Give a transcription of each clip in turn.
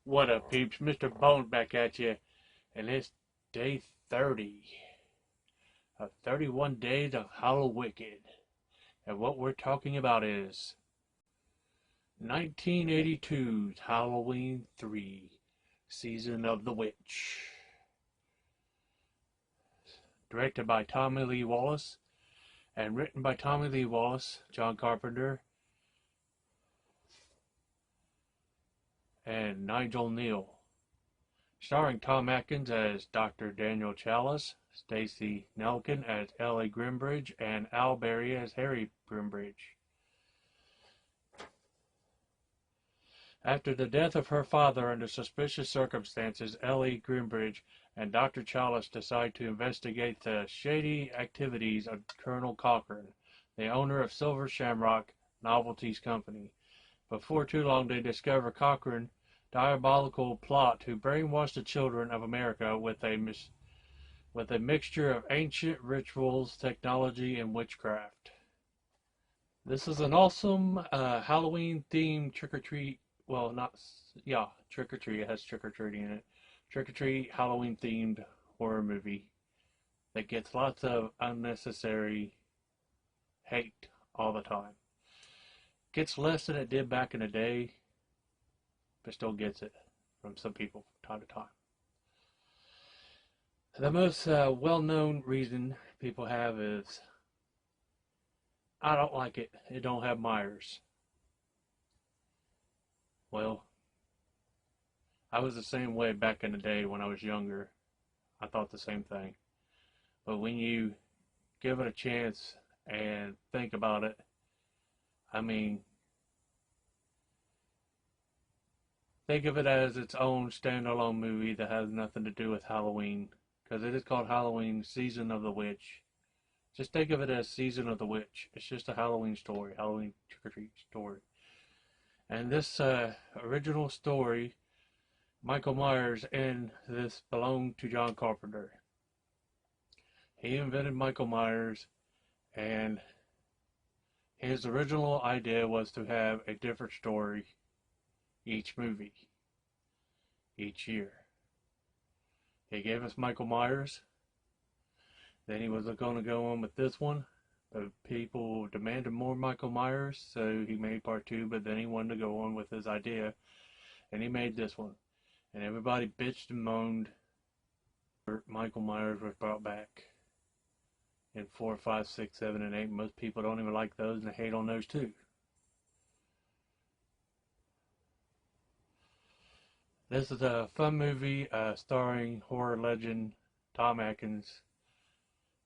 What up, peeps? Mr.Bones back at you, and it's day 30 of 31 Days of Hallowicked. And what we're talking about is 1982's Halloween 3, Season of the Witch. Directed by Tommy Lee Wallace, and written by Tommy Lee Wallace, John Carpenter, and Nigel Neal. Starring Tom Atkins as Dr. Daniel Chalice, Stacey Nelkin as Ellie Grimbridge, and Al Berry as Harry Grimbridge. After the death of her father under suspicious circumstances, Ellie Grimbridge and Dr. Chalice decide to investigate the shady activities of Colonel Cochran, the owner of Silver Shamrock Novelties Company. Before too long, they discover Cochran's diabolical plot to brainwash the children of America with a mixture of ancient rituals, technology, and witchcraft. This is an awesome Halloween-themed trick-or-treat. Well, not trick-or-treat. It has trick-or-treating in it. Trick-or-treat Halloween-themed horror movie that gets lots of unnecessary hate all the time. Gets less than it did back in the day, but still gets it from some people from time to time. The most well-known reason people have is, I don't like it. It don't have Myers. Well, I was the same way back in the day when I was younger. I thought the same thing. But when you give it a chance and think about it, I mean, think of it as its own standalone movie that has nothing to do with Halloween, because it is called Halloween Season of the Witch. Just think of it as Season of the Witch. It's just a Halloween story, Halloween trick-or-treat story. And this original story, Michael Myers in this belonged to John Carpenter. He invented Michael Myers, and his original idea was to have a different story each movie, each year. He gave us Michael Myers, then he was going to go on with this one, but people demanded more Michael Myers, so he made part 2, but then he wanted to go on with his idea, and he made this one. And everybody bitched and moaned. Michael Myers was brought back in 4, 5, 6, 7, and 8. Most people don't even like those, and they hate on those too. This is a fun movie starring horror legend Tom Atkins,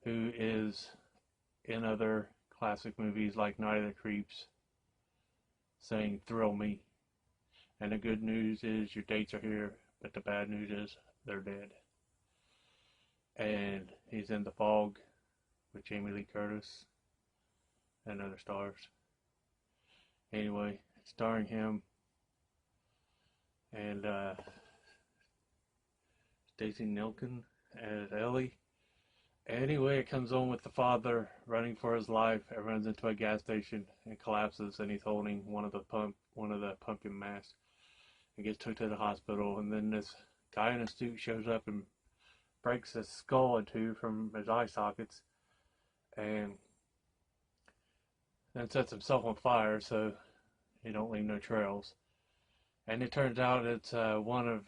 who is in other classic movies like Night of the Creeps, saying "Thrill Me." And the good news is your dates are here, but the bad news is they're dead. And he's in The Fog with Jamie Lee Curtis and other stars. Anyway, starring him and Stacey Nelkin as Ellie. Anyway, it comes on with the father running for his life and runs into a gas station and collapses, and he's holding one of the pumpkin masks and gets took to the hospital. And then this guy in a suit shows up and breaks his skull in two from his eye sockets, and then sets himself on fire so he don't leave no trails. And it turns out it's one of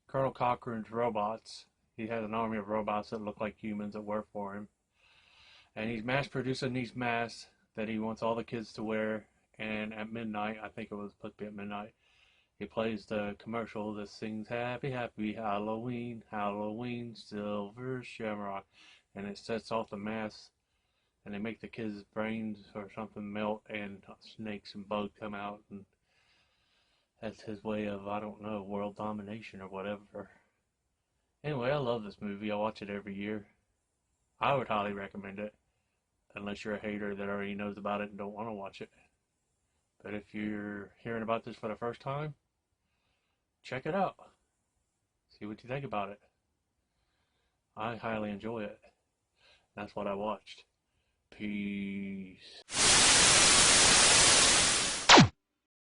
Colonel Cochran's robots. He has an army of robots that look like humans that work for him. And he's mass producing these masks that he wants all the kids to wear. And at midnight, I think it was supposed to be at midnight, he plays the commercial that sings "Happy, Happy Halloween, Halloween, Silver Shamrock." And it sets off the masks, and they make the kids' brains or something melt, and snakes and bugs come out. And that's his way of, I don't know, world domination or whatever. Anyway, I love this movie. I watch it every year. I would highly recommend it, unless you're a hater that already knows about it and don't want to watch it. But if you're hearing about this for the first time, check it out. See what you think about it. I highly enjoy it. That's what I watched. Peace.